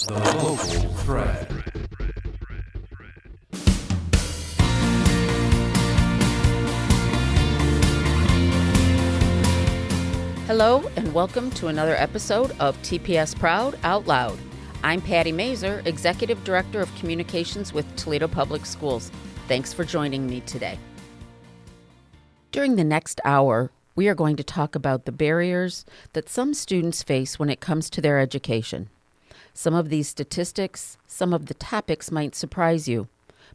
The Local Thread. Hello and welcome to another episode of TPS Proud Out Loud. I'm Patty Mazer, Executive Director of Communications with Toledo Public Schools. Thanks for joining me today. During the next hour, we are going to talk about the barriers that some students face when it comes to their education. Some of these statistics, some of the topics might surprise you,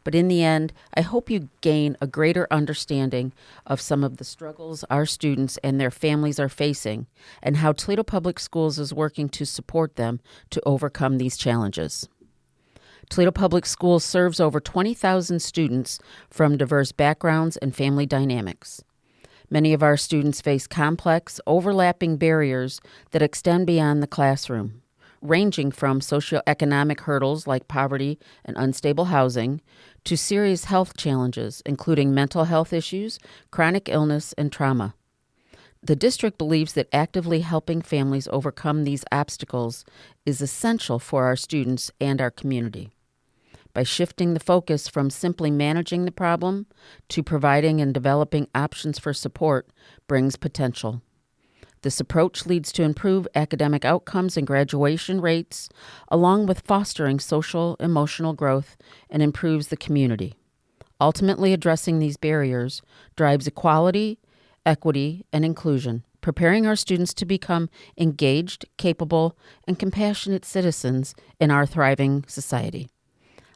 but in the end, I hope you gain a greater understanding of some of the struggles our students and their families are facing and how Toledo Public Schools is working to support them to overcome these challenges. Toledo Public Schools serves over 20,000 students from diverse backgrounds and family dynamics. Many of our students face complex, overlapping barriers that extend beyond the classroom, ranging from socioeconomic hurdles like poverty and unstable housing to serious health challenges, including mental health issues, chronic illness, and trauma. The district believes that actively helping families overcome these obstacles is essential for our students and our community. By shifting the focus from simply managing the problem to providing and developing options for support brings potential. This approach leads to improved academic outcomes and graduation rates, along with fostering social, emotional growth, and improves the community. Ultimately, addressing these barriers drives equality, equity, and inclusion, preparing our students to become engaged, capable, and compassionate citizens in our thriving society.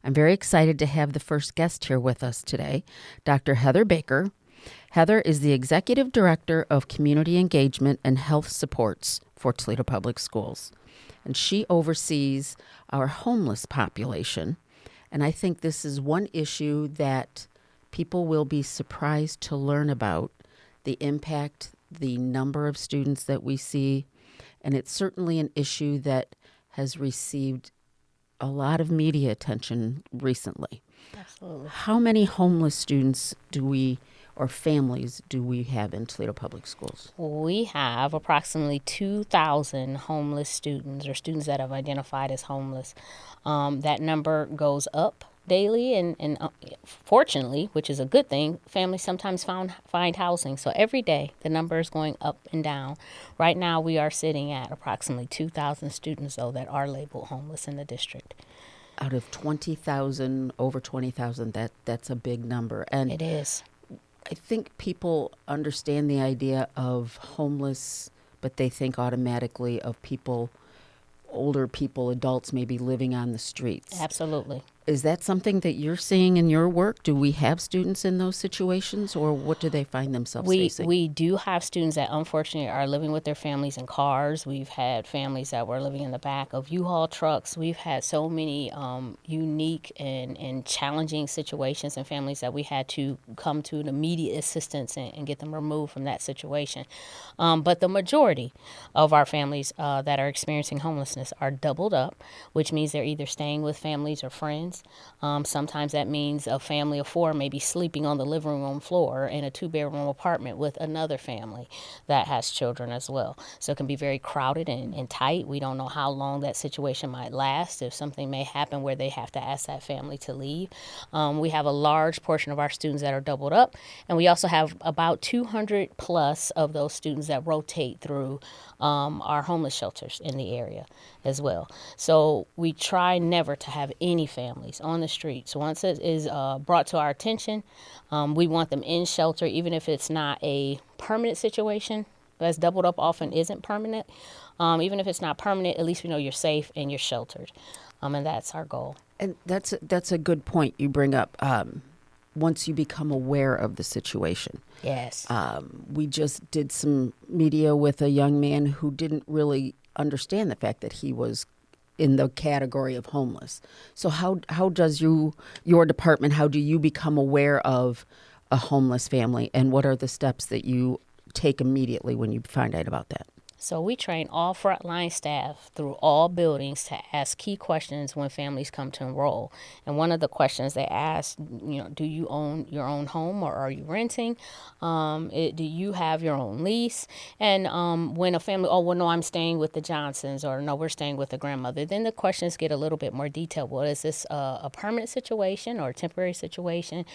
I'm very excited to have the first guest here with us today, Dr. Heather Baker. Heather is the Executive Director of Community Engagement and Health Supports for Toledo Public Schools, and she oversees our homeless population. And I think this is one issue that people will be surprised to learn about, the impact, the number of students that we see, and it's certainly an issue that has received a lot of media attention recently. Absolutely. How many homeless students or families do we have in Toledo Public Schools? We have approximately 2,000 homeless students or students that have identified as homeless. That number goes up daily, and fortunately, which is a good thing, families sometimes find housing. So every day, the number is going up and down. Right now, we are sitting at approximately 2,000 students, though, that are labeled homeless in the district. Out of 20,000, over 20,000, that's a big number. And It is. I think people understand the idea of homeless, but they think automatically of people, older people, adults maybe living on the streets. Absolutely. Is that something that you're seeing in your work? Do we have students in those situations, or what do they find themselves facing? We do have students that unfortunately are living with their families in cars. We've had families that were living in the back of U-Haul trucks. We've had so many unique and challenging situations and families that we had to come to an immediate assistance and get them removed from that situation. But the majority of our families that are experiencing homelessness are doubled up, which means they're either staying with families or friends. Sometimes that means a family of four may be sleeping on the living room floor in a two-bedroom apartment with another family that has children as well. So it can be very crowded and tight. We don't know how long that situation might last, if something may happen where they have to ask that family to leave. We have a large portion of our students that are doubled up, and we also have about 200 plus of those students that rotate through our homeless shelters in the area as well. So we try never to have any families on the streets. Once it is brought to our attention, we want them in shelter, even if it's not a permanent situation. As doubled up often isn't permanent. Even if it's not permanent, at least we know you're safe and you're sheltered. And that's our goal. And that's a good point you bring up. Once you become aware of the situation. Yes. We just did some media with a young man who didn't really understand the fact that he was in the category of homeless. So how does your department, how do you become aware of a homeless family, and what are the steps that you take immediately when you find out about that? So we train all frontline staff through all buildings to ask key questions when families come to enroll. And one of the questions they ask, do you own your own home or are you renting? Do you have your own lease? And when a family, oh, well, no, I'm staying with the Johnsons, or no, we're staying with the grandmother, then the questions get a little bit more detailed. Well, is this a permanent situation or a temporary situation?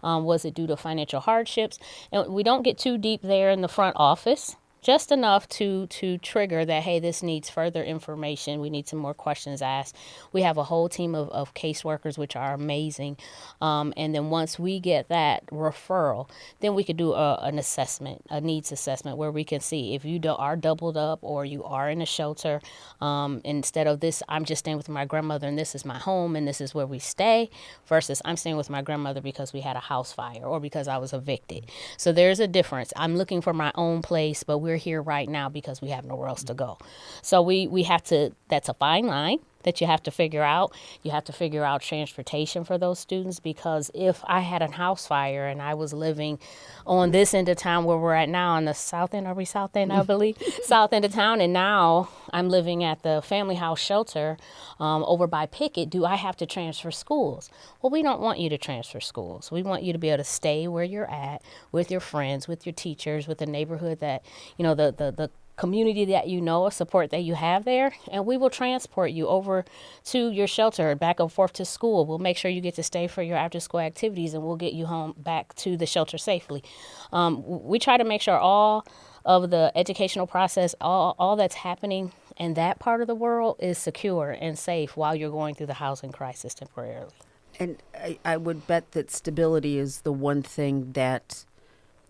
Was it due to financial hardships? And we don't get too deep there in the front office, just enough to trigger that, hey, this needs further information. We need some more questions asked. We have a whole team of caseworkers, which are amazing. And then once we get that referral, then we could do an assessment, a needs assessment, where we can see if you are doubled up or you are in a shelter. Instead of this, I'm just staying with my grandmother and this is my home and this is where we stay, versus I'm staying with my grandmother because we had a house fire or because I was evicted. So there's a difference. I'm looking for my own place, but we're here right now because we have nowhere else to go. So we have to, that's a fine line that you have to figure out. You have to figure out transportation for those students, because if I had a house fire and I was living on this end of town where we're at now, on the south end, are we south end, I believe? South end of town, and now I'm living at the family house shelter over by Pickett, do I have to transfer schools? Well, we don't want you to transfer schools. We want you to be able to stay where you're at with your friends, with your teachers, with the neighborhood that, the community that support that you have there, and we will transport you over to your shelter, back and forth to school. We'll make sure you get to stay for your after school activities, and we'll get you home back to the shelter safely. We try to make sure all of the educational process, all that's happening in that part of the world is secure and safe while you're going through the housing crisis temporarily. And I would bet that stability is the one thing that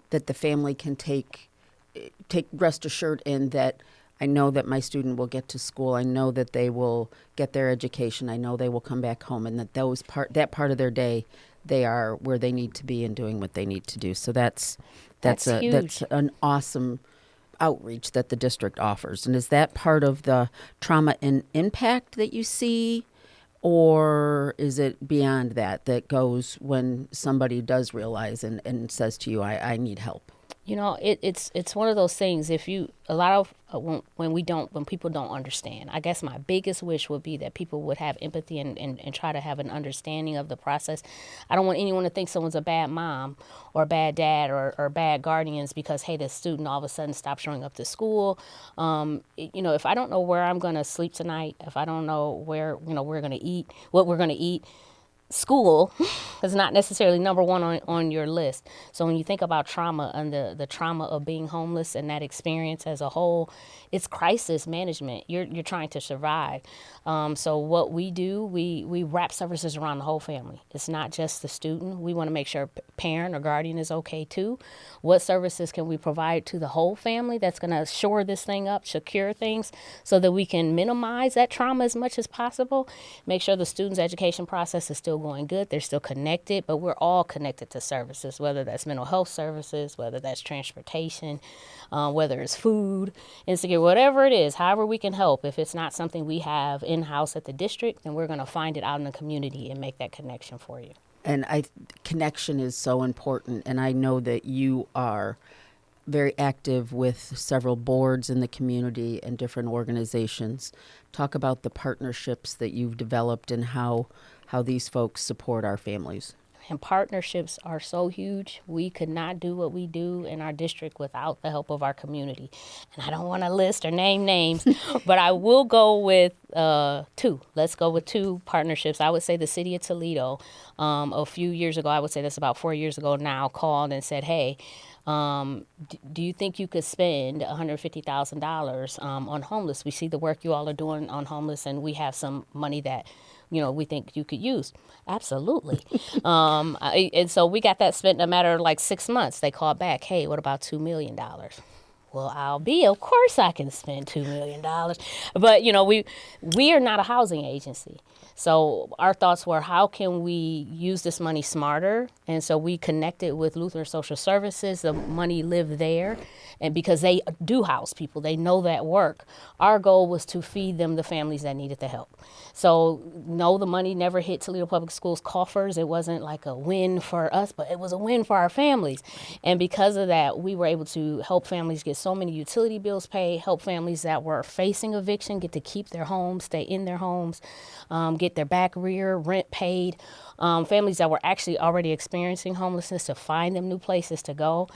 the family can take rest assured in, that I know that my student will get to school. I know that they will get their education. I know they will come back home, and that that part of their day, they are where they need to be and doing what they need to do. So that's huge. That's an awesome outreach that the district offers. And is that part of the trauma and impact that you see, or is it beyond that goes when somebody does realize and says to you, I need help? It's one of those things. When people don't understand, I guess my biggest wish would be that people would have empathy and try to have an understanding of the process. I don't want anyone to think someone's a bad mom or a bad dad or bad guardians because, hey, the student all of a sudden stopped showing up to school. If I don't know where I'm going to sleep tonight, if I don't know where, we're going to eat, what we're going to eat, school is not necessarily number one on your list. So when you think about trauma and the trauma of being homeless and that experience as a whole, it's crisis management. You're trying to survive. So what we do, we wrap services around the whole family. It's not just the student. We want to make sure parent or guardian is okay too. What services can we provide to the whole family that's going to shore this thing up, secure things, so that we can minimize that trauma as much as possible, make sure the student's education process is still going good, they're still connected, but we're all connected to services, whether that's mental health services, whether that's transportation, whether it's food, insecure, whatever it is, however we can help. If it's not something we have in-house at the district, then we're going to find it out in the community and make that connection for you. And connection is so important, and I know that you are very active with several boards in the community and different organizations. Talk about the partnerships that you've developed and how these folks support our families. And partnerships are so huge. We could not do what we do in our district without the help of our community. And I don't want to list or name names, but I will go with two. Let's go with two partnerships. I would say the city of Toledo, a few years ago, I would say that's about 4 years ago now, called and said, hey, do you think you could spend $150,000 on homeless? We see the work you all are doing on homeless, and we have some money that we think you could use. Absolutely. And so we got that spent in a matter of like 6 months. They called back, hey, what about $2 million? Well, of course I can spend $2 million. But, we are not a housing agency. So our thoughts were, how can we use this money smarter? And so we connected with Lutheran Social Services. The money lived there. And because they do house people, they know that work. Our goal was to feed them the families that needed the help. So no, the money never hit Toledo Public Schools coffers. It wasn't like a win for us, but it was a win for our families. And because of that, we were able to help families get so many utility bills paid, help families that were facing eviction get to keep their homes, stay in their homes, get their back rear rent paid. Families that were actually already experiencing homelessness to find them new places to go.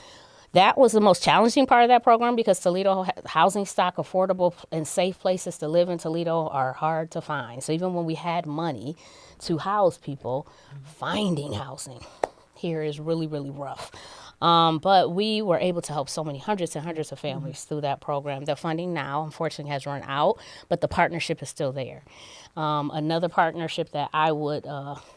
That was the most challenging part of that program because Toledo housing stock, affordable and safe places to live in Toledo are hard to find. So even when we had money to house people, finding housing here is really, really rough. But we were able to help so many hundreds and hundreds of families through that program. The funding now, unfortunately, has run out, but the partnership is still there. Another partnership that I would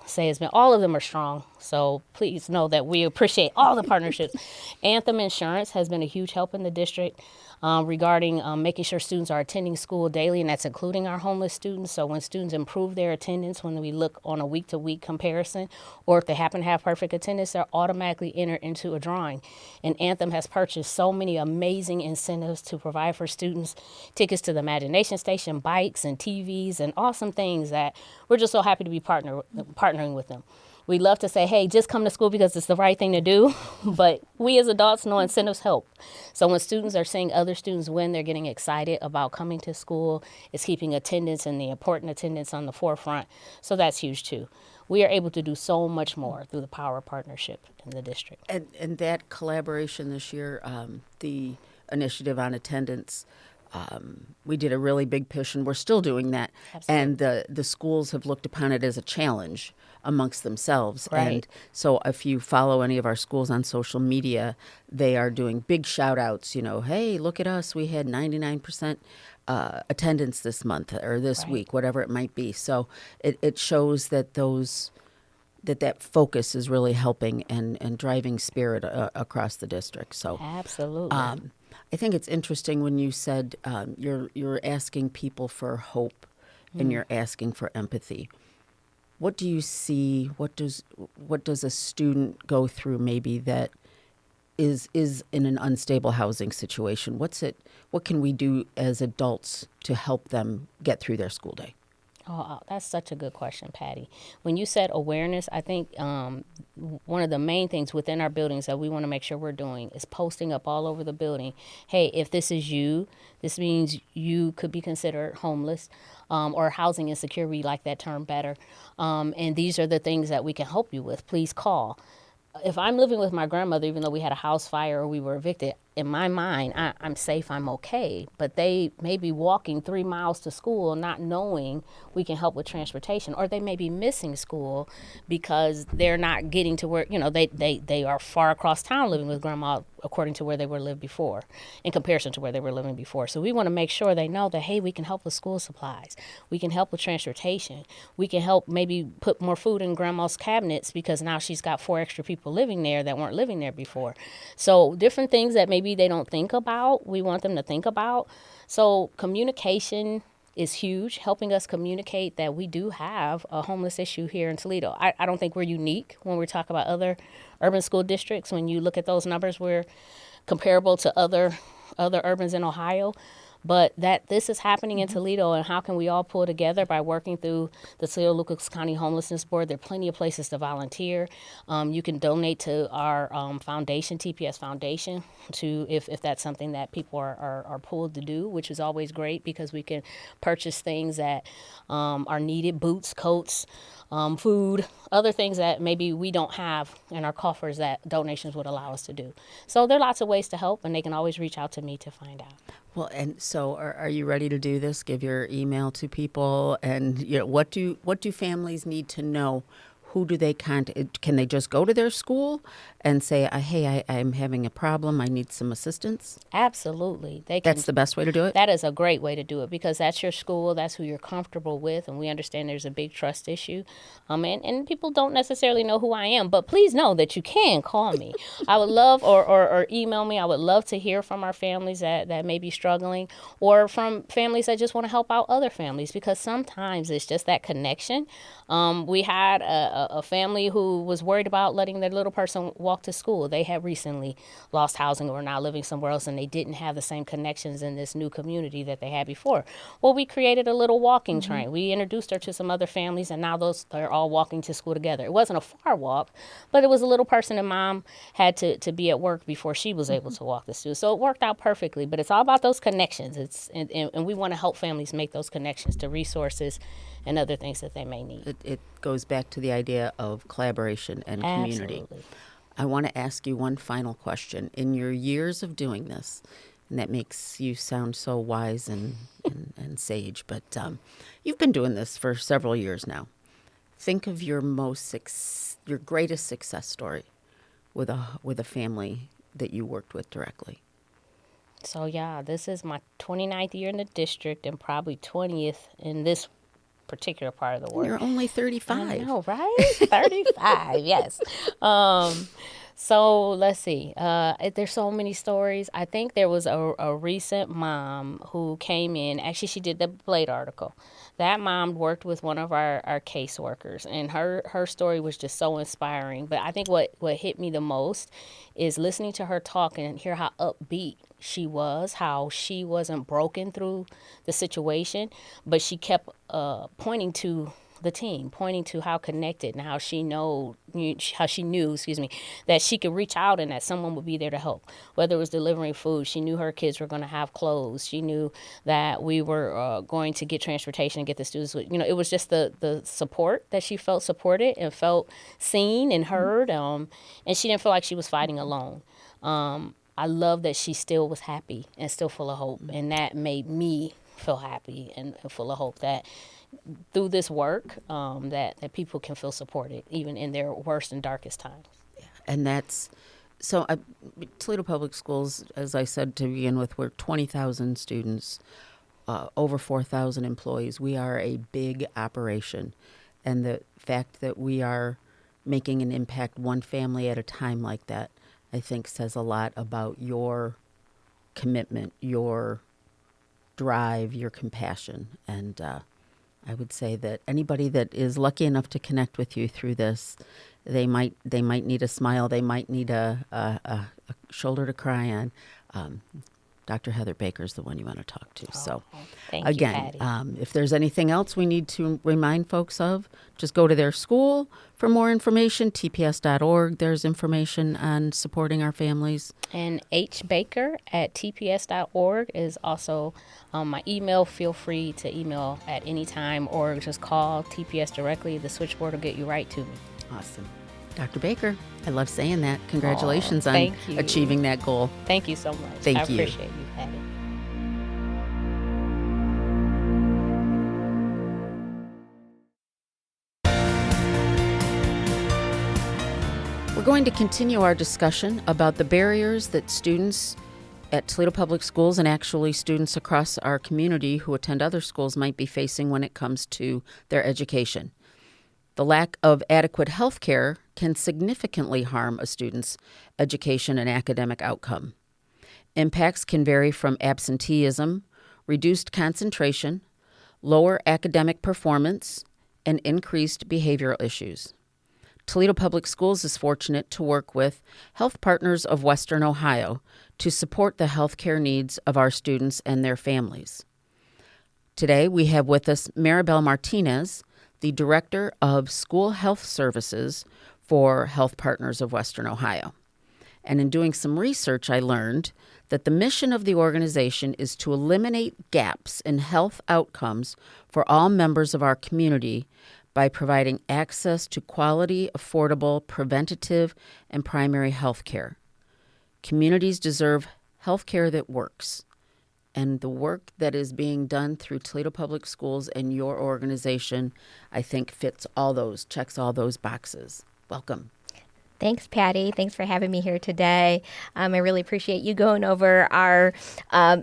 say has been, all of them are strong, so please know that we appreciate all the partnerships. Anthem Insurance has been a huge help in the district regarding making sure students are attending school daily, and that's including our homeless students. So when students improve their attendance, when we look on a week-to-week comparison, or if they happen to have perfect attendance, they're automatically entered into a drawing. And Anthem has purchased so many amazing incentives to provide for students, tickets to the Imagination Station, bikes and TVs, and awesome things that we're just so happy to be partnering with them. We love to say, hey, just come to school because it's the right thing to do. But we as adults know incentives help. So when students are seeing other students win, they're getting excited about coming to school. It's keeping attendance and the important attendance on the forefront. So that's huge, too. We are able to do so much more through the power of partnership in the district. And that collaboration this year, the initiative on attendance, we did a really big push, and we're still doing that. Absolutely. And the schools have looked upon it as a challenge amongst themselves. Right. And so if you follow any of our schools on social media, they are doing big shout outs, hey, look at us. We had 99% attendance this month or this week, whatever it might be. So it shows that that focus is really helping and driving spirit across the district. So Absolutely. I think it's interesting when you said you're asking people for hope and you're asking for empathy. What do you see? What does a student go through maybe that is in an unstable housing situation? What can we do as adults to help them get through their school day? Oh, that's such a good question, Patty. When you said awareness, I think one of the main things within our buildings that we want to make sure we're doing is posting up all over the building, hey, if this is you, this means you could be considered homeless or housing insecure. We like that term better. And these are the things that we can help you with. Please call. If I'm living with my grandmother, even though we had a house fire or we were evicted, in my mind, I'm safe, I'm okay. But they may be walking 3 miles to school not knowing we can help with transportation. Or they may be missing school because they're not getting to where, they are far across town living with grandma according to where they were lived before, in comparison to where they were living before. So we want to make sure they know that, hey, we can help with school supplies. We can help with transportation. We can help maybe put more food in grandma's cabinets because now she's got 4 extra people living there that weren't living there before. So different things that maybe they don't think about, we want them to think about. So communication is huge, helping us communicate that we do have a homeless issue here in Toledo. I don't think we're unique when we talk about other urban school districts. When you look at those numbers, we're comparable to other urbans in Ohio. But that this is happening in Toledo, and how can we all pull together by working through the Toledo-Lucas County Homelessness Board? There are plenty of places to volunteer. You can donate to our foundation, TPS Foundation, if that's something that people are pulled to do, which is always great because we can purchase things that are needed, boots, coats, food, other things that maybe we don't have in our coffers that donations would allow us to do. So there are lots of ways to help, and they can always reach out to me to find out. Well, and so are you ready to do this? Give your email to people, and what do families need to know? Who do they contact? Can they just go to their school and say, hey, I'm having a problem. I need some assistance? Absolutely. They can. That's the best way to do it? That is a great way to do it because that's your school. That's who you're comfortable with. And we understand there's a big trust issue. And people don't necessarily know who I am. But please know that you can call me. I would love, or email me. I would love to hear from our families that may be struggling, or from families that just want to help out other families, because sometimes it's just that connection. We had a a family who was worried about letting their little person walk to school. They had recently lost housing or were now living somewhere else, and they didn't have the same connections in this new community that they had before. Well, we created a little walking train. We introduced her to some other families, and now they're all walking to school together. It wasn't a far walk, but it was a little person, and mom had to be at work before she was able to walk the school. So it worked out perfectly. But it's all about those connections. And we want to help families make those connections to resources and other things that they may need. It goes back to the idea of collaboration and community. Absolutely. I want to ask you one final question. In your years of doing this, and that makes you sound so wise and sage, but you've been doing this for several years now. Think of your your greatest success story with a family that you worked with directly. So yeah, this is my 29th year in the district and probably 20th in this particular part of the work. You're only 35. I know, right? 35, yes. So let's see. There's so many stories. I think there was a recent mom who came in. Actually, she did the Blade article. That mom worked with one of our caseworkers, and her story was just so inspiring. But I think what hit me the most is listening to her talk and hear how upbeat she was, how she wasn't broken through the situation, but she kept pointing to the team, pointing to how connected and how she knew, that she could reach out and that someone would be there to help. Whether it was delivering food, she knew her kids were going to have clothes. She knew that we were going to get transportation and get the students. It was just the support that she felt supported and felt seen and heard, and she didn't feel like she was fighting alone. I love that she still was happy and still full of hope, and that made me feel happy and full of hope that through this work, that people can feel supported even in their worst and darkest times. And that's so. Toledo Public Schools, as I said to begin with, we're 20,000 students, over 4,000 employees. We are a big operation, and the fact that we are making an impact one family at a time like that, I think, says a lot about your commitment, your drive, your compassion, and I would say that anybody that is lucky enough to connect with you through this, they might need a smile, they might need a shoulder to cry on. Dr. Heather Baker is the one you want to talk to. So, thank again, you, Patty. if there's anything else we need to remind folks of, just go to their school for more information, tps.org. There's information on supporting our families. And hbaker@tps.org is also my email. Feel free to email at any time or just call TPS directly. The switchboard will get you right to me. Awesome. Dr. Baker, I love saying that. Congratulations on thank you. achieving that goal. Thank you so much. Thank I you. appreciate you, Patty. We're going to continue our discussion about the barriers that students at Toledo Public Schools and actually students across our community who attend other schools might be facing when it comes to their education. The lack of adequate health care can significantly harm a student's education and academic outcome. Impacts can vary from absenteeism, reduced concentration, lower academic performance, and increased behavioral issues. Toledo Public Schools is fortunate to work with Health Partners of Western Ohio to support the health care needs of our students and their families. Today, we have with us Maribel Martinez, the Director of School Health Services for Health Partners of Western Ohio. And in doing some research, I learned that the mission of the organization is to eliminate gaps in health outcomes for all members of our community by providing access to quality, affordable, preventative, and primary health care. Communities deserve health care that works. And the work that is being done through Toledo Public Schools and your organization, I think, checks all those boxes. Welcome. Thanks, Patty. Thanks for having me here today. I really appreciate you going over our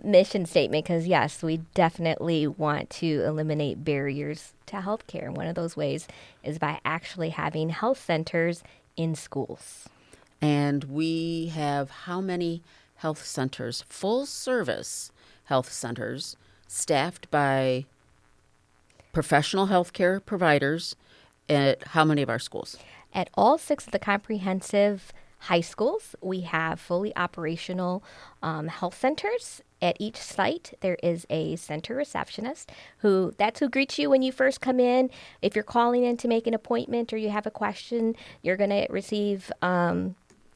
mission statement because, yes, we definitely want to eliminate barriers to healthcare. One of those ways is by actually having health centers in schools. And we have how many health centers, full service health centers, staffed by professional healthcare providers at how many of our schools? At all 6 of the comprehensive high schools, we have fully operational health centers. At each site, there is a center receptionist that's who greets you when you first come in. If you're calling in to make an appointment or you have a question, you're going to receive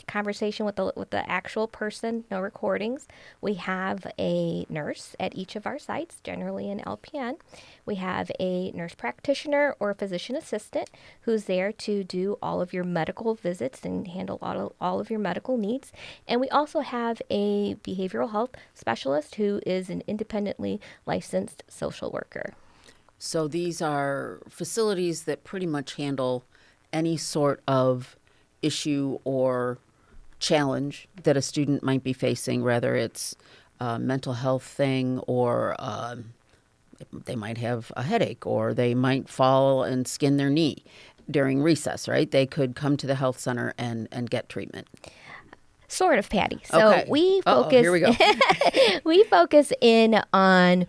conversation with the actual person, no recordings. We have a nurse at each of our sites, generally an LPN. We have a nurse practitioner or a physician assistant who's there to do all of your medical visits and handle all of your medical needs. And we also have a behavioral health specialist who is an independently licensed social worker. So these are facilities that pretty much handle any sort of issue or challenge that a student might be facing, whether it's a mental health thing or they might have a headache or they might fall and skin their knee during recess, right? They could come to the health center and get treatment. Sort of, Patty. So Okay. we focus. Here we go. We focus in on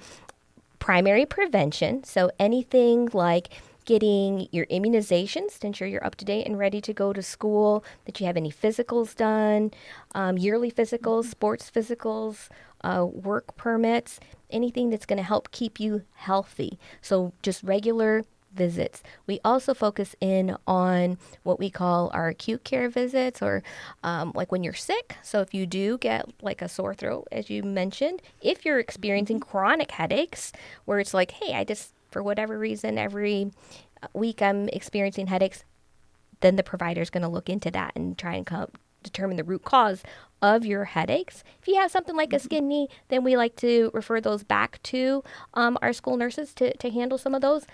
primary prevention. So anything like getting your immunizations to ensure you're up to date and ready to go to school, that you have any physicals done, yearly physicals, sports physicals, work permits, anything that's going to help keep you healthy. So just regular visits. We also focus in on what we call our acute care visits, or like when you're sick. So if you do get like a sore throat, as you mentioned, if you're experiencing chronic headaches where it's like, hey, for whatever reason, every week I'm experiencing headaches, then the provider is going to look into that and try and determine the root cause of your headaches. If you have something like a skin knee, then we like to refer those back to our school nurses to handle some of those.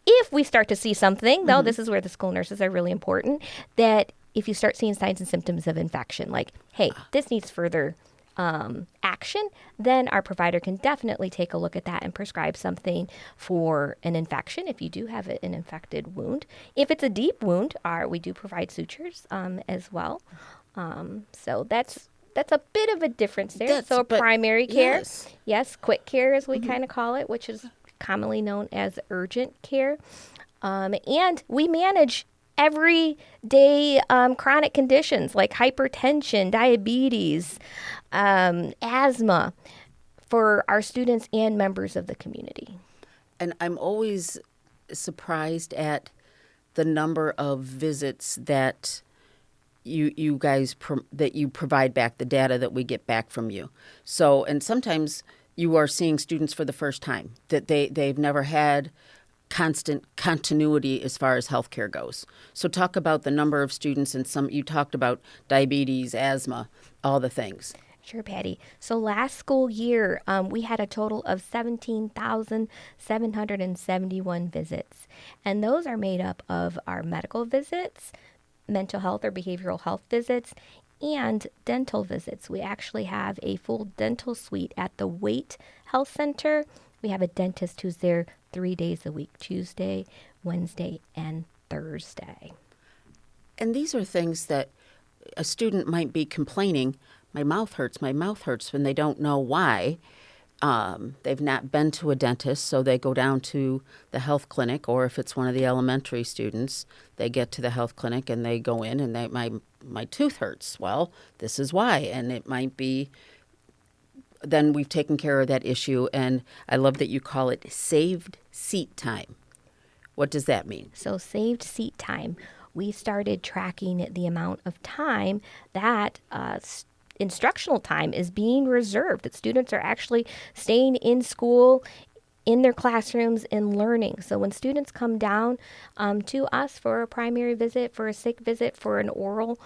If we start to see something, though, this is where the school nurses are really important, that if you start seeing signs and symptoms of infection, like, hey, this needs further action, then our provider can definitely take a look at that and prescribe something for an infection if you do have an infected wound. If it's a deep wound, we do provide sutures as well. So that's a bit of a difference there. So primary care, yes, quick care as we kind of call it, which is commonly known as urgent care. And we manage everyday chronic conditions like hypertension, diabetes, asthma for our students and members of the community. And I'm always surprised at the number of visits that you guys that you provide back, the data that we get back from you. So, and sometimes you are seeing students for the first time that they've never had constant continuity as far as healthcare goes. So talk about the number of students, and you talked about diabetes, asthma, all the things. Sure, Patty. So last school year, we had a total of 17,771 visits. And those are made up of our medical visits, mental health or behavioral health visits, and dental visits. We actually have a full dental suite at the Waite Health Center. We have a dentist who's there 3 days a week, Tuesday, Wednesday, and Thursday. And these are things that a student might be complaining, my mouth hurts, when they don't know why. They've not been to a dentist, so they go down to the health clinic, or if it's one of the elementary students, they get to the health clinic and they go in and my tooth hurts. Well, this is why, and it might be, then we've taken care of that issue, and I love that you call it saved seat time. What does that mean? So saved seat time, we started tracking the amount of time that instructional time is being reserved, that students are actually staying in school, in their classrooms and learning. So when students come down to us for a primary visit, for a sick visit, for an oral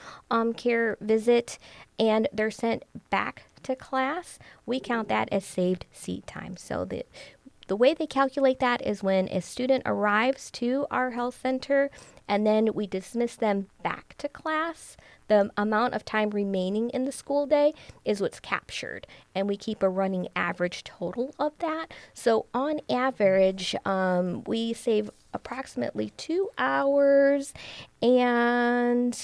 care visit, and they're sent back to class, we count that as saved seat time. So the way they calculate that is when a student arrives to our health center and then we dismiss them back to class, the amount of time remaining in the school day is what's captured. And we keep a running average total of that. So on average, we save approximately 2 hours and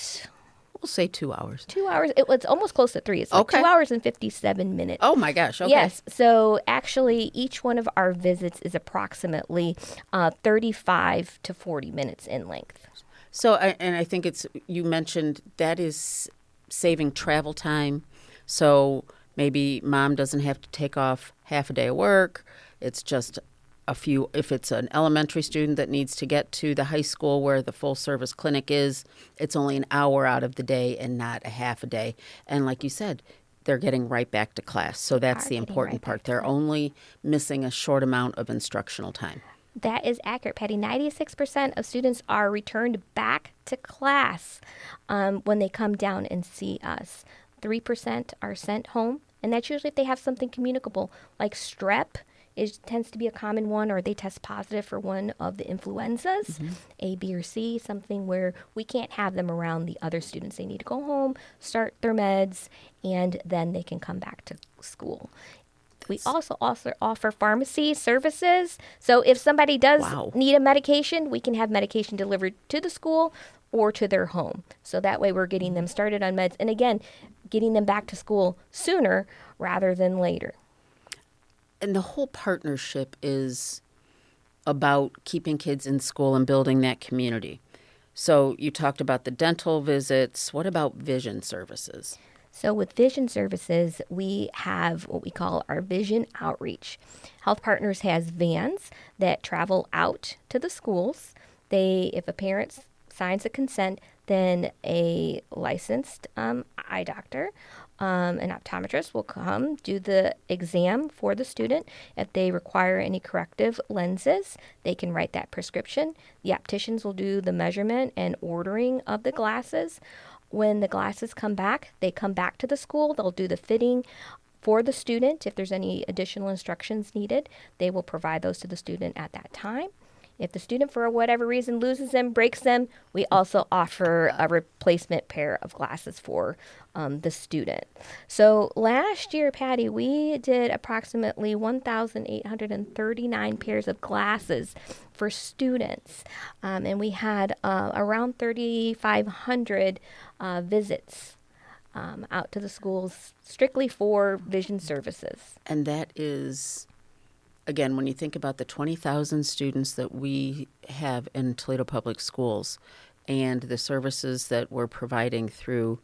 We'll say 2 hours. 2 hours. It's almost close to 3. It's like Okay. 2 hours and 57 minutes. Oh my gosh. Okay. Yes. So actually, each one of our visits is approximately 35 to 40 minutes in length. So, and I think you mentioned that is saving travel time. So maybe mom doesn't have to take off half a day of work. It's just if it's an elementary student that needs to get to the high school where the full service clinic is, it's only an hour out of the day and not a half a day. And like you said, they're getting right back to class. So that's the important part. They're only missing a short amount of instructional time. That is accurate, Patty. 96% of students are returned back to class when they come down and see us. 3% are sent home, and that's usually if they have something communicable like strep. It tends to be a common one, or they test positive for one of the influenzas, A, B, or C, something where we can't have them around the other students. They need to go home, start their meds, and then they can come back to school. We also offer pharmacy services. So if somebody does need a medication, we can have medication delivered to the school or to their home. So that way we're getting them started on meds. And again, getting them back to school sooner rather than later. And the whole partnership is about keeping kids in school and building that community. So you talked about the dental visits. What about vision services? So with vision services, we have what we call our vision outreach. Health Partners has vans that travel out to the schools. If a parent signs a consent, then a licensed eye doctor, an optometrist will come, do the exam for the student. If they require any corrective lenses, they can write that prescription. The opticians will do the measurement and ordering of the glasses. When the glasses come back, they come back to the school. They'll do the fitting for the student. If there's any additional instructions needed, they will provide those to the student at that time. If the student, for whatever reason, loses them, breaks them, we also offer a replacement pair of glasses for the student. So last year, Patty, we did approximately 1,839 pairs of glasses for students. And we had around 3,500 visits out to the schools strictly for vision services. And that is, again, when you think about the 20,000 students that we have in Toledo Public Schools and the services that we're providing through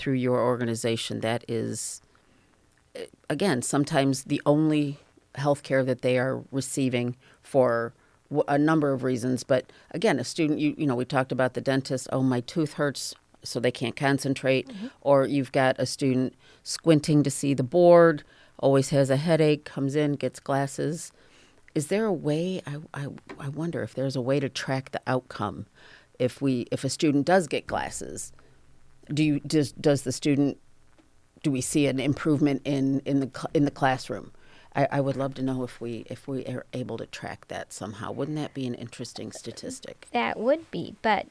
your organization, that is, again, sometimes the only health care that they are receiving for a number of reasons. But again, a student, you know, we talked about the dentist, oh, my tooth hurts, so they can't concentrate. Or you've got a student squinting to see the board, always has a headache, comes in, gets glasses. Is there a way, I wonder if there's a way to track the outcome if a student does get glasses? Do we see an improvement in the classroom? I would love to know if we are able to track that somehow. Wouldn't that be an interesting statistic? That would be, but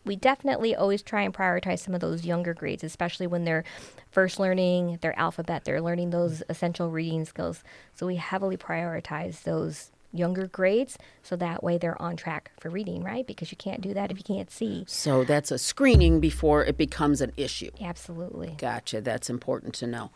we definitely always try and prioritize some of those younger grades, especially when they're first learning their alphabet. They're learning those essential reading skills. So we heavily prioritize those younger grades so that way they're on track for reading, right? Because you can't do that if you can't see. So that's a screening before it becomes an issue. Absolutely. Gotcha. That's important to know.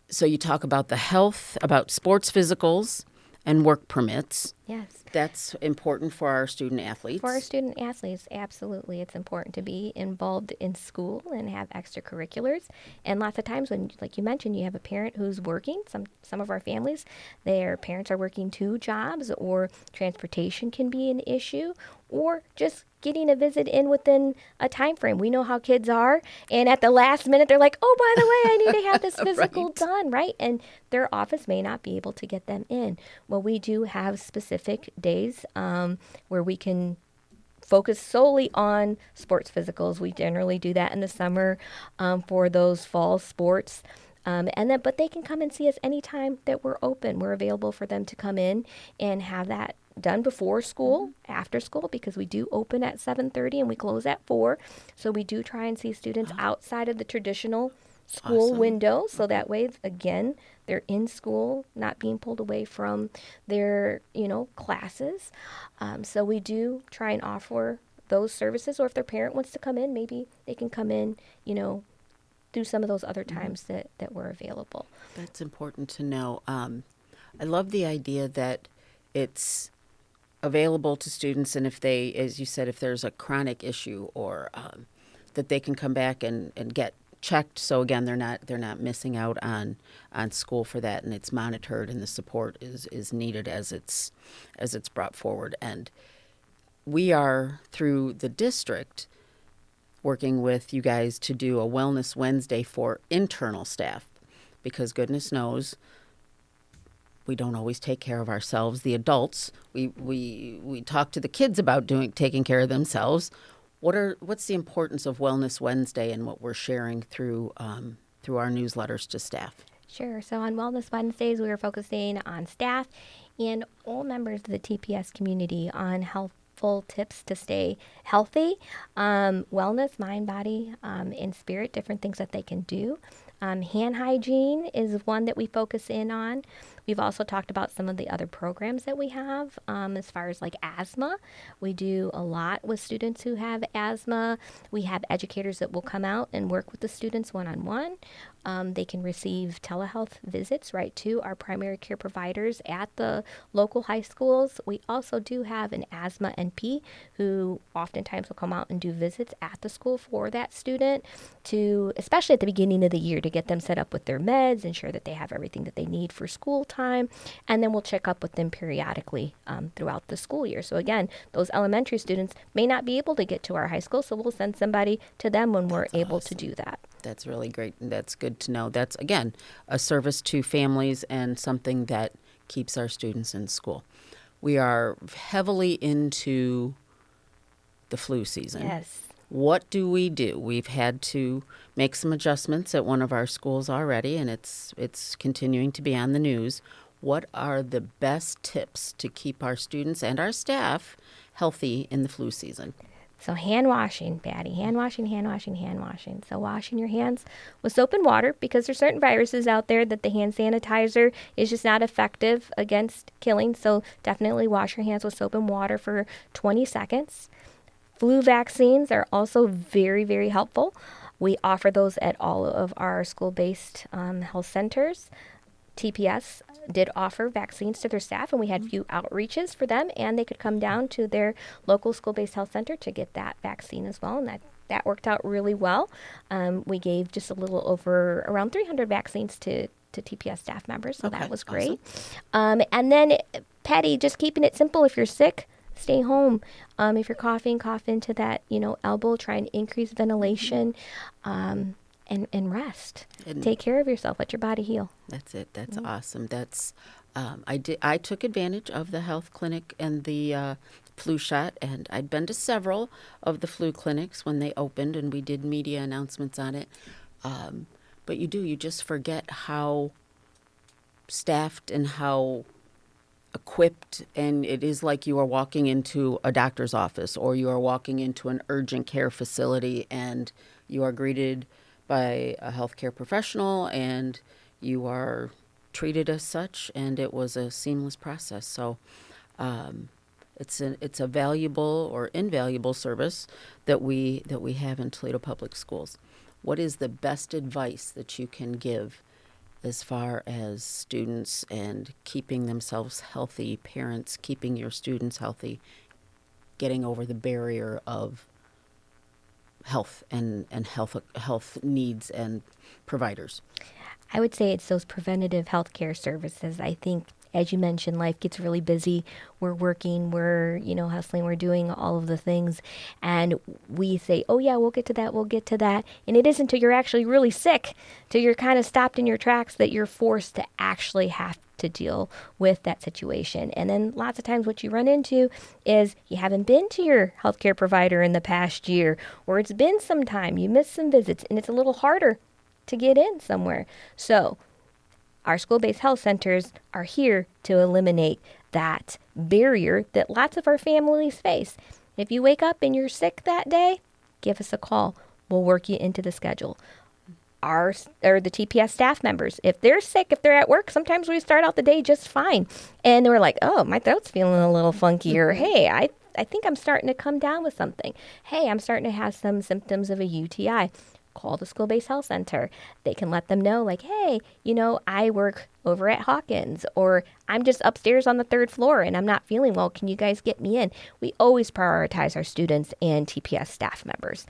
So you talk about the health, about sports physicals and work permits. Yes. That's important for our student athletes. For our student athletes, absolutely. It's important to be involved in school and have extracurriculars. And lots of times when, like you mentioned, you have a parent who's working, some of our families, their parents are working 2 jobs, or transportation can be an issue, or just getting a visit in within a time frame. We know how kids are, and at the last minute they're like, oh, by the way, I need to have this physical done, right? And their office may not be able to get them in. Well, we do have specific days where we can focus solely on sports physicals. We generally do that in the summer for those fall sports. But they can come and see us anytime that we're open. We're available for them to come in and have that done before school, after school, because we do open at 7:30 and we close at 4. So we do try and see students outside of the traditional school window. So that way, again, they're in school, not being pulled away from their, classes. So we do try and offer those services, or if their parent wants to come in, maybe they can come in, through some of those other times that were available. That's important to know. I love the idea that it's available to students, and if they, as you said, if there's a chronic issue, or that they can come back and get checked. So again, they're not missing out on school for that, and it's monitored, and the support is needed as it's brought forward. And we are, through the district, working with you guys to do a Wellness Wednesday for internal staff, because goodness knows we don't always take care of ourselves. The adults, we talk to the kids about taking care of themselves. What's the importance of Wellness Wednesday and what we're sharing through our newsletters to staff? Sure. So on Wellness Wednesdays, we are focusing on staff and all members of the TPS community on helpful tips to stay healthy, wellness, mind, body, and spirit, different things that they can do. Hand hygiene is one that we focus in on. We've also talked about some of the other programs that we have as far as like asthma. We do a lot with students who have asthma. We have educators that will come out and work with the students one-on-one. They can receive telehealth visits right to our primary care providers at the local high schools. We also do have an asthma NP who oftentimes will come out and do visits at the school for that student, to, especially at the beginning of the year, to get them set up with their meds, ensure that they have everything that they need for school time, and then we'll check up with them periodically throughout the school year. So again, those elementary students may not be able to get to our high school, so we'll send somebody to them when we're able to do that. That's really great. That's good to know. That's, again, a service to families and something that keeps our students in school. We are heavily into the flu season. Yes. What do? We've had to make some adjustments at one of our schools already, and it's continuing to be on the news. What are the best tips to keep our students and our staff healthy in the flu season? So hand washing, Patty, hand washing. So washing your hands with soap and water, because there's certain viruses out there that the hand sanitizer is just not effective against killing. So definitely wash your hands with soap and water for 20 seconds. Flu vaccines are also very, very helpful. We offer those at all of our school-based health centers. TPS did offer vaccines to their staff, and we had few outreaches for them, and they could come down to their local school-based health center to get that vaccine as well, and that worked out really well. We gave just a little over around 300 vaccines to TPS staff members, so that was great. Awesome. And then, Patty, just keeping it simple. If you're sick, stay home. If you're coughing, cough into that elbow. Try and increase ventilation. And rest. And take care of yourself. Let your body heal. That's it. That's awesome. That's I took advantage of the health clinic and the flu shot, and I'd been to several of the flu clinics when they opened, and we did media announcements on it. But you just forget how staffed and how equipped, and it is like you are walking into a doctor's office, or you are walking into an urgent care facility, and you are greeted by a healthcare professional, and you are treated as such, and it was a seamless process. So it's a valuable or invaluable service that we have in Toledo Public Schools. What is the best advice that you can give as far as students and keeping themselves healthy, parents keeping your students healthy, getting over the barrier of health and health needs and providers? I would say it's those preventative healthcare services. I think, as you mentioned, life gets really busy. We're working, we're hustling, we're doing all of the things, and we say, oh yeah, we'll get to that, and it isn't until you're actually really sick, till you're kind of stopped in your tracks, that you're forced to actually have to deal with that situation. And then lots of times what you run into is you haven't been to your healthcare provider in the past year, or it's been some time, you missed some visits, and it's a little harder to get in somewhere. So our school-based health centers are here to eliminate that barrier that lots of our families face. If you wake up and you're sick that day, give us a call. We'll work you into the schedule. The TPS staff members, if they're sick, if they're at work, sometimes we start out the day just fine. And they're like, oh, my throat's feeling a little funky, or hey, I I think I'm starting to come down with something. Hey, I'm starting to have some symptoms of a UTI. Call the school-based health center. They can let them know, like, hey, I work over at Hawkins, or I'm just upstairs on the 3rd floor and I'm not feeling well. Can you guys get me in? We always prioritize our students and TPS staff members.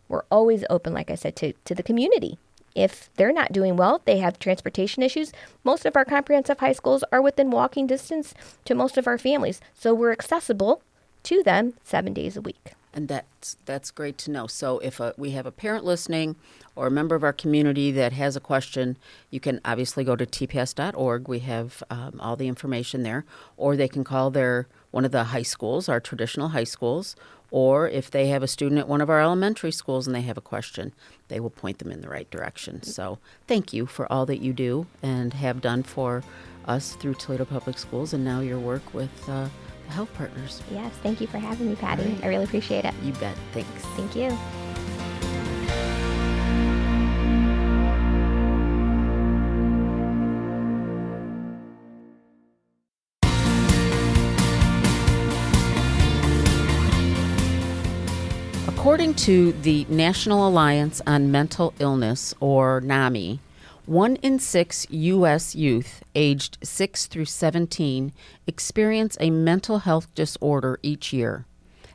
We're always open, like I said, to the community. If they're not doing well, they have transportation issues. Most of our comprehensive high schools are within walking distance to most of our families. So we're accessible to them 7 days a week. And that's great to know. So if we have a parent listening or a member of our community that has a question, you can obviously go to tps.org. We have all the information there. Or they can call one of the high schools, our traditional high schools. Or if they have a student at one of our elementary schools and they have a question, they will point them in the right direction. So thank you for all that you do and have done for us through Toledo Public Schools and now your work with the Health Partners. Yes, thank you for having me, Patty. Right. I really appreciate it. You bet. Thanks. Thank you. According to the National Alliance on Mental Illness, or NAMI, 1 in 6 U.S. youth aged 6 through 17 experience a mental health disorder each year,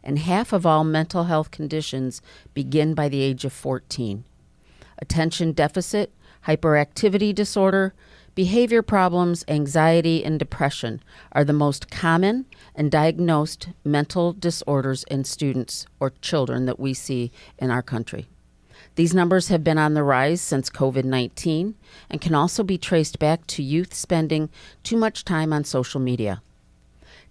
and half of all mental health conditions begin by the age of 14. Attention deficit, hyperactivity disorder, behavior problems, anxiety, and depression are the most common and diagnosed mental disorders in students or children that we see in our country. These numbers have been on the rise since COVID-19 and can also be traced back to youth spending too much time on social media.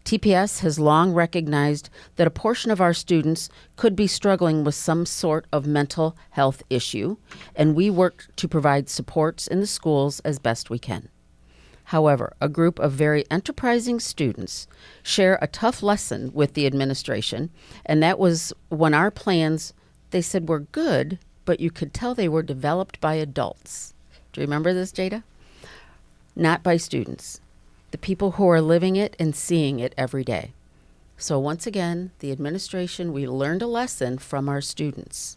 TPS has long recognized that a portion of our students could be struggling with some sort of mental health issue, and we work to provide supports in the schools as best we can. However, a group of very enterprising students share a tough lesson with the administration, and that was when our plans, they said, were good, but you could tell they were developed by adults. Do you remember this, Jada? Not by students. The people who are living it and seeing it every day. So once again, the administration, we learned a lesson from our students.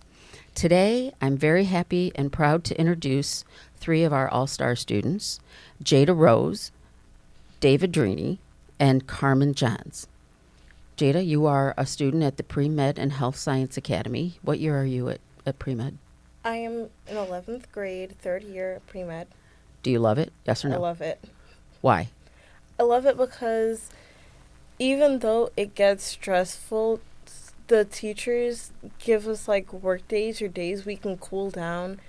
Today, I'm very happy and proud to introduce 3 of our all-star students, Jada Rose, David Drini, and Carmen Johns. Jada, you are a student at the Pre-Med and Health Science Academy. What year are you at Pre-Med? I am in 11th grade, 3rd year Pre-Med. Do you love it? Yes or no? I love it. Why? I love it because even though it gets stressful, the teachers give us like work days or days we can cool down,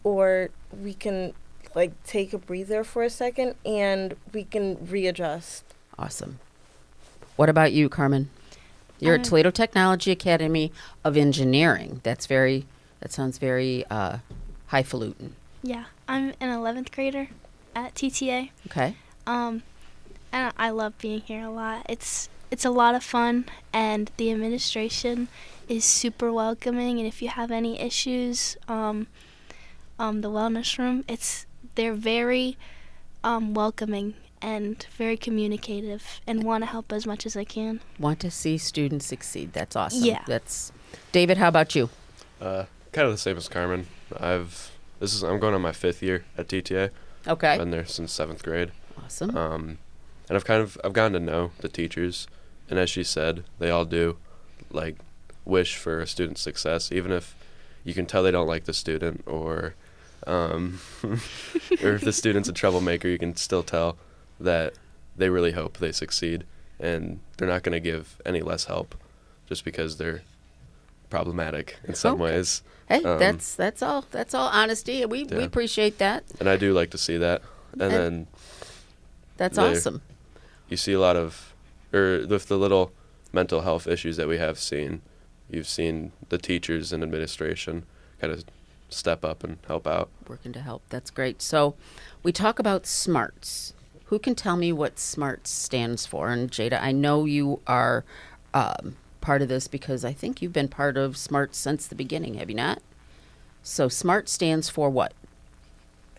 or we can like take a breather for a second and we can readjust. Awesome. What about you, Carmen? You're at Toledo Technology Academy of Engineering. That sounds very highfalutin. Yeah, I'm an 11th grader at TTA. Okay. And I love being here a lot. It's a lot of fun, and the administration is super welcoming. And if you have any issues, the wellness room, they're very welcoming and very communicative, and want to help as much as I can. Want to see students succeed. That's awesome. Yeah. David, how about you? Kind of the same as Carmen. I'm going on my 5th year at TTA. Okay. I've been there since 7th grade. Awesome. And I've gotten to know the teachers, and as she said, they all do like wish for a student's success, even if you can tell they don't like the student, or if the student's a troublemaker, you can still tell that they really hope they succeed, and they're not going to give any less help just because they're problematic in some ways. Hey, that's all honesty. We appreciate that. And I do like to see that. And then that's awesome. You see a lot of, or with the little mental health issues that we have seen, you've seen the teachers and administration kind of step up and help out. Working to help. That's great. So we talk about SMARTS. Who can tell me what SMARTS stands for? And Jada, I know you are part of this because I think you've been part of SMARTS since the beginning, have you not? So SMART stands for what?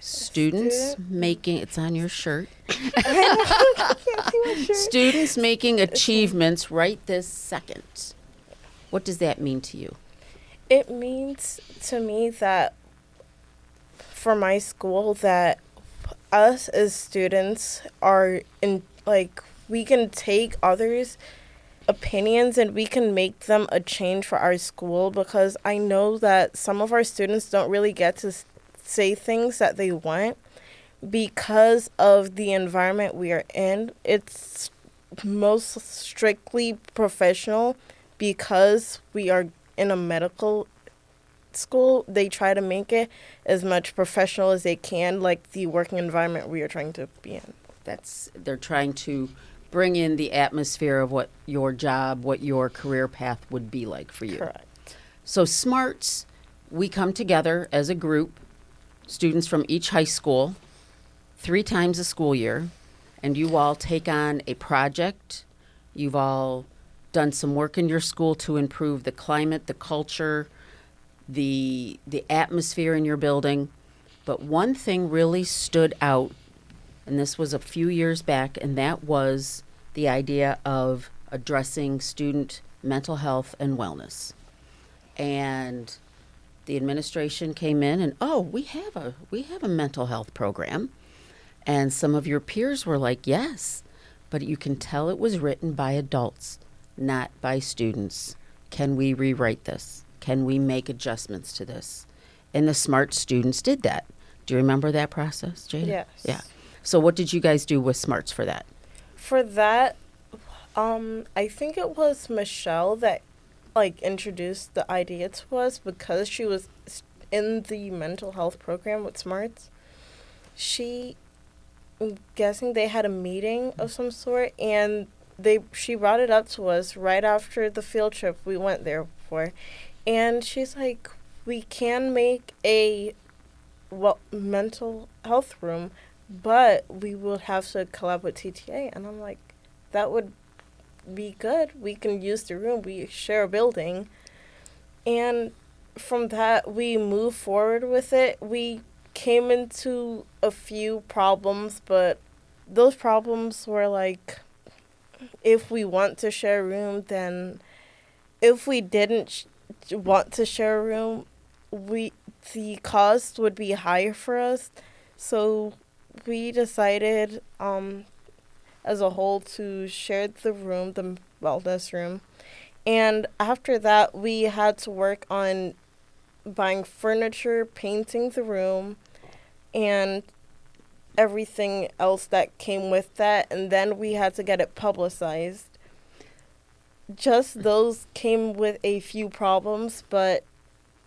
Students making, it's on your shirt. I can't see my shirt. Students making achievements right this second. What does that mean to you? It means to me that for my school that us as students are in, like, we can take others' opinions and we can make them a change for our school, because I know that some of our students don't really get to say things that they want because of the environment we are in. It's most strictly professional because we are in a medical school. They try to make it as much professional as they can, like the working environment we are trying to be in. They're trying to bring in the atmosphere of what your job, what your career path would be like for you. Correct. So SMARTS, we come together as a group, students from each high school, 3 times a school year, and you all take on a project. You've all done some work in your school to improve the climate, the culture, the atmosphere in your building. But one thing really stood out, and this was a few years back, and that was the idea of addressing student mental health and wellness. And the administration came in and, we have a mental health program. And some of your peers were like, yes, but you can tell it was written by adults, not by students. Can we rewrite this? Can we make adjustments to this? And the SMART students did that. Do you remember that process, Jada? Yes. Yeah. So what did you guys do with SMARTS for that? For that, I think it was Michelle that introduced the idea to us because she was in the mental health program with SMARTS. I'm guessing they had a meeting of some sort, and she brought it up to us right after the field trip we went there for. And she's like, we can make a mental health room, but we will have to collab with TTA. And I'm like, that would be good. We can use the room. We share a building. And from that, we moved forward with it. We came into a few problems, but those problems were like, if we want to share a room, then if we didn't want to share a room, the cost would be higher for us. So we decided as a whole to share the room, the wellness room. And after that, we had to work on buying furniture, painting the room, and everything else that came with that. And then we had to get it publicized. Just those came with a few problems, but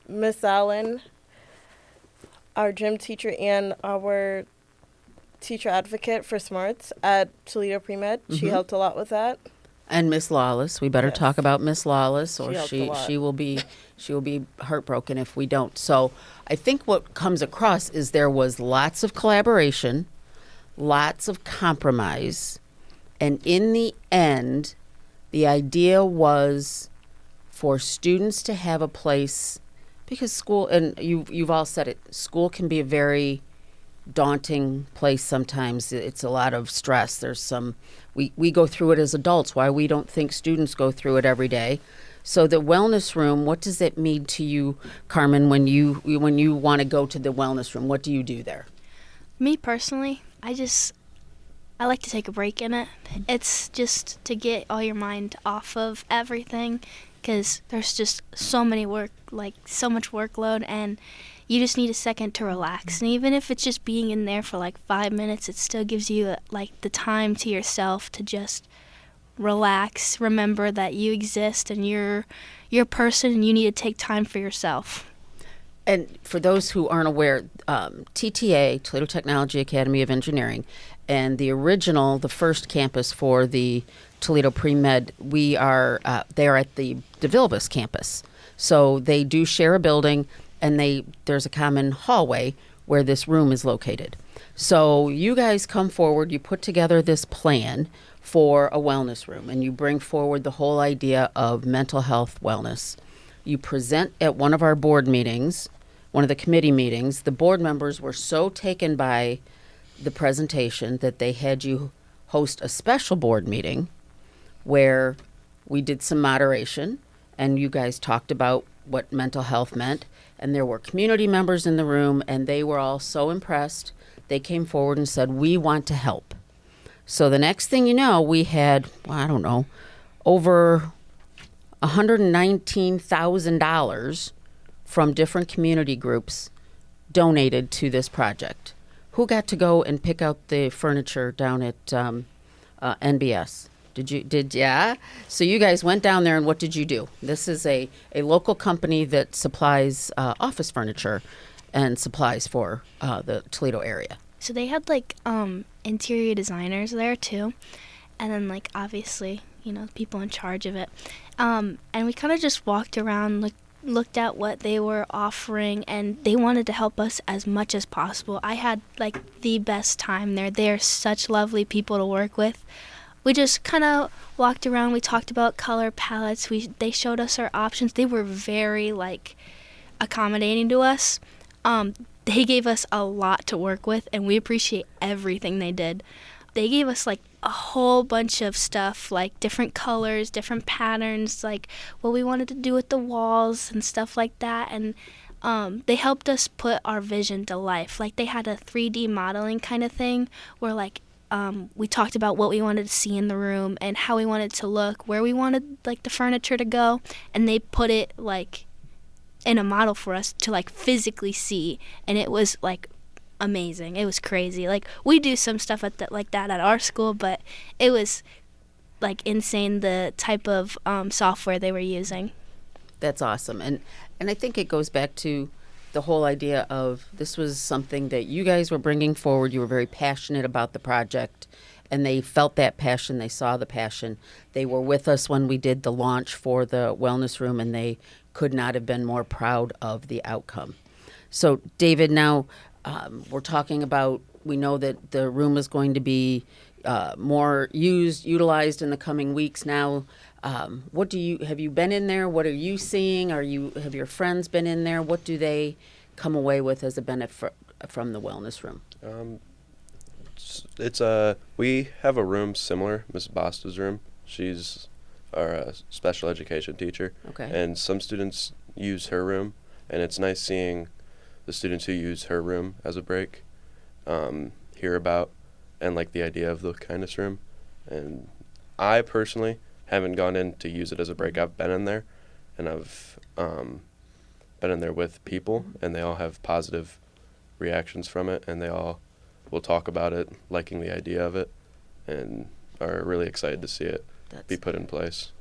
Miss Allen, our gym teacher and our teacher advocate for SMARTS at Toledo Pre-Med, she helped a lot with that. And Miss Lawless, we better Yes. talk about Miss Lawless, or helped a lot. she will be heartbroken if we don't. So I think what comes across is there was lots of collaboration, lots of compromise, and in the end, the idea was for students to have a place, because school, and you've all said it, school can be a very daunting place sometimes. It's a lot of stress. There's some, we go through it as adults. Why we don't think students go through it every day. So the wellness room, what does it mean to you, Carmen, when you want to go to the wellness room? What do you do there? Me personally, I like to take a break in it. It's just to get all your mind off of everything, because there's just so much workload, and you just need a second to relax. And even if it's just being in there for 5 minutes, it still gives you the time to yourself to just relax, remember that you exist and you're a person and you need to take time for yourself. And for those who aren't aware, TTA, Toledo Technology Academy of Engineering, and the first campus for the Toledo Pre-Med, they are at the DeVilbiss campus. So they do share a building, and there's a common hallway where this room is located. So you guys come forward, you put together this plan for a wellness room, and you bring forward the whole idea of mental health wellness. You present at one of our board meetings one of the committee meetings, the board members were so taken by the presentation that they had you host a special board meeting where we did some moderation and you guys talked about what mental health meant. And there were community members in the room and they were all so impressed. They came forward and said, we want to help. So the next thing you know, we had, well, I don't know, over $119,000 from different community groups donated to this project. Who got to go and pick out the furniture down at NBS? Yeah? So you guys went down there and what did you do? This is a local company that supplies office furniture and supplies for the Toledo area. So they had like interior designers there too, and then like obviously people in charge of it, and we kind of just walked around, looked at what they were offering, and they wanted to help us as much as possible. I had like the best time there. They're such lovely people to work with. We just kind of walked around. We talked about color palettes. They showed us our options. They were very like accommodating to us. They gave us a lot to work with, and we appreciate everything they did. They gave us like a whole bunch of stuff, like different colors, different patterns, like what we wanted to do with the walls and stuff like that. And they helped us put our vision to life. Like they had a 3D modeling kind of thing where like we talked about what we wanted to see in the room and how we wanted to look, where we wanted like the furniture to go, and they put it like in a model for us to like physically see, and it was like amazing. It was crazy. Like we do some stuff like that at our school, but it was like insane the type of software they were using. That's awesome. And I think it goes back to the whole idea of this was something that you guys were bringing forward. You were very passionate about the project, and they felt that passion. They saw the passion. They were with us when we did the launch for the wellness room, and they could not have been more proud of the outcome. So, David, now we're talking about, we know that the room is going to be more utilized in the coming weeks now. Have you been in there? What are you seeing? Have your friends been in there? What do they come away with as a benefit from the wellness room? We have a room similar, Ms. Basta's room. She's our special education teacher. Okay. And some students use her room, and it's nice seeing the students who use her room as a break hear about and like the idea of the kindness room. And I personally haven't gone in to use it as a break. I've been in there, and I've been in there with people, and they all have positive reactions from it, and they all will talk about it, liking the idea of it, and are really excited to see it be put in place.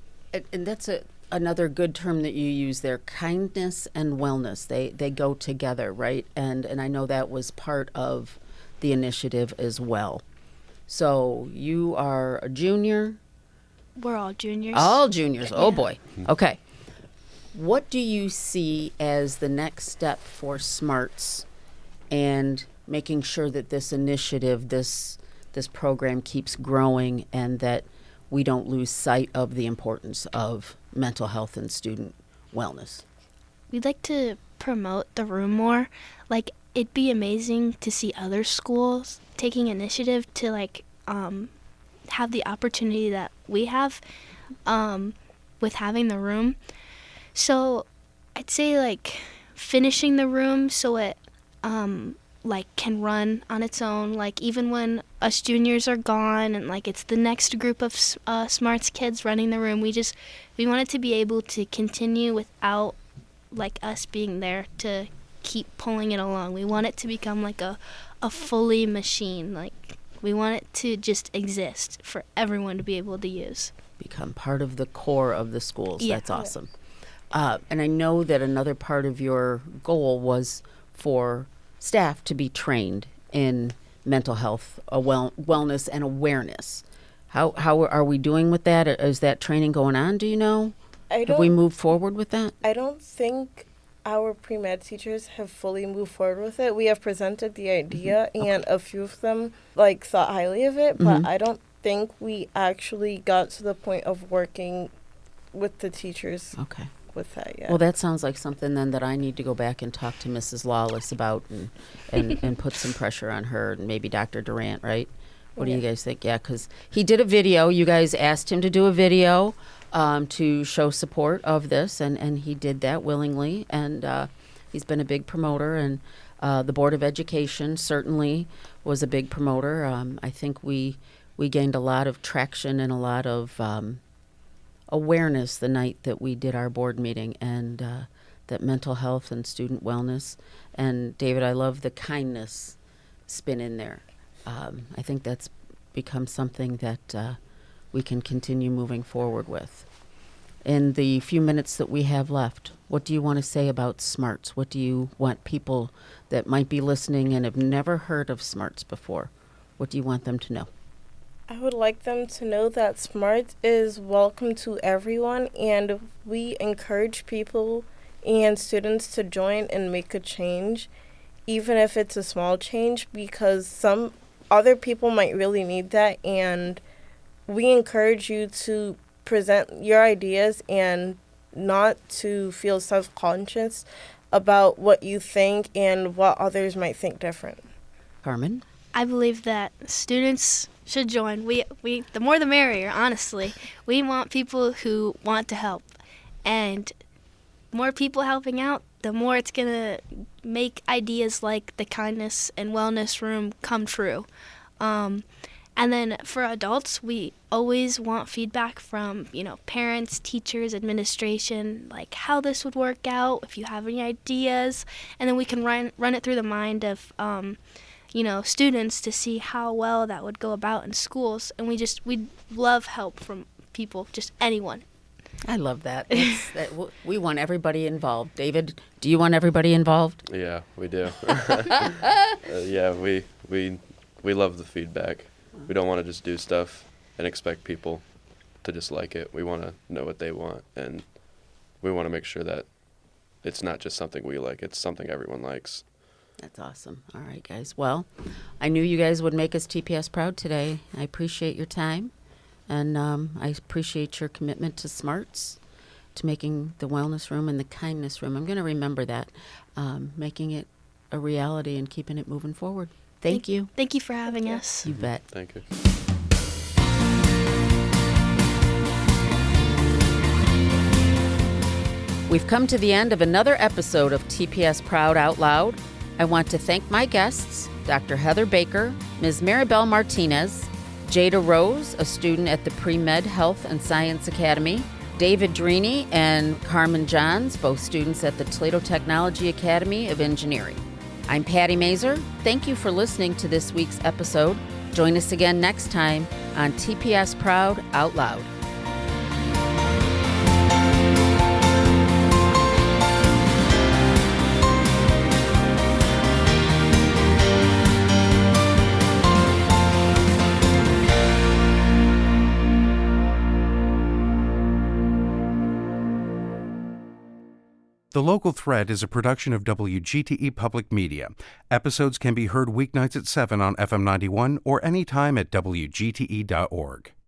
And that's another good term that you use there, kindness and wellness. They go together, right? And I know that was part of the initiative as well. So you are a junior? We're all juniors. All juniors. Oh, boy. Okay. What do you see as the next step for SMARTS and making sure that this initiative, this program keeps growing and that we don't lose sight of the importance of mental health and student wellness? We'd like to promote the room more. Like, it'd be amazing to see other schools taking initiative to, like, have the opportunity that we have with having the room. So I'd say, like, finishing the room so it, like, can run on its own. Like, even when us juniors are gone and, like, it's the next group of SMARTS kids running the room, we want it to be able to continue without, like, us being there to keep pulling it along. We want it to become, like, a fully machine. Like, we want it to just exist for everyone to be able to use. Become part of the core of the schools. Yeah. That's awesome. And I know that another part of your goal was for staff to be trained in mental health, wellness, and awareness. How are we doing with that? Is that training going on, do you know? Have we moved forward with that? I don't think our pre-med teachers have fully moved forward with it. We have presented the idea, and a few of them, like, thought highly of it, but I don't think we actually got to the point of working with the teachers. Okay. with that yet. Well, that sounds like something then that I need to go back and talk to Mrs. Lawless about and put some pressure on her and maybe Dr. Durant, right? What do you guys think? Yeah, because he did a video. You guys asked him to do a video to show support of this, and he did that willingly. And he's been a big promoter, and the Board of Education certainly was a big promoter. I think we gained a lot of traction and a lot of awareness the night that we did our board meeting, and that mental health and student wellness. And David, I love the kindness spin in there. I think that's become something that we can continue moving forward with. In the few minutes that we have left, what do you want to say about SMARTS? What do you want people that might be listening and have never heard of SMARTS before, what do you want them to know? I would like them to know that SMART is welcome to everyone, and we encourage people and students to join and make a change, even if it's a small change, because some other people might really need that, and we encourage you to present your ideas and not to feel self-conscious about what you think and what others might think different. Carmen? I believe that students should join. We the more the merrier, honestly. We want people who want to help. And more people helping out, the more it's going to make ideas like the kindness and wellness room come true. And then for adults, we always want feedback from, parents, teachers, administration, like how this would work out, if you have any ideas. And then we can run it through the mind of students to see how well that would go about in schools. And we love help from people, just anyone. I love that. We want everybody involved. David, do you want everybody involved? Yeah, we do. Yeah, we love the feedback. We don't want to just do stuff and expect people to just like it. We want to know what they want, and we want to make sure that it's not just something we like, it's something everyone likes. That's awesome. All right, guys. Well, I knew you guys would make us TPS proud today. I appreciate your time, and I appreciate your commitment to SMARTS, to making the wellness room and the kindness room. I'm going to remember that, making it a reality and keeping it moving forward. Thank you. Thank you for having us. You bet. Thank you. We've come to the end of another episode of TPS Proud Out Loud. I want to thank my guests, Dr. Heather Baker, Ms. Maribel Martinez, Jada Rose, a student at the Pre-Med Health and Science Academy, David Drini and Carmen Johns, both students at the Toledo Technology Academy of Engineering. I'm Patty Mazer. Thank you for listening to this week's episode. Join us again next time on TPS Proud Out Loud. The Local Thread is a production of WGTE Public Media. Episodes can be heard weeknights at 7 on FM 91 or anytime at WGTE.org.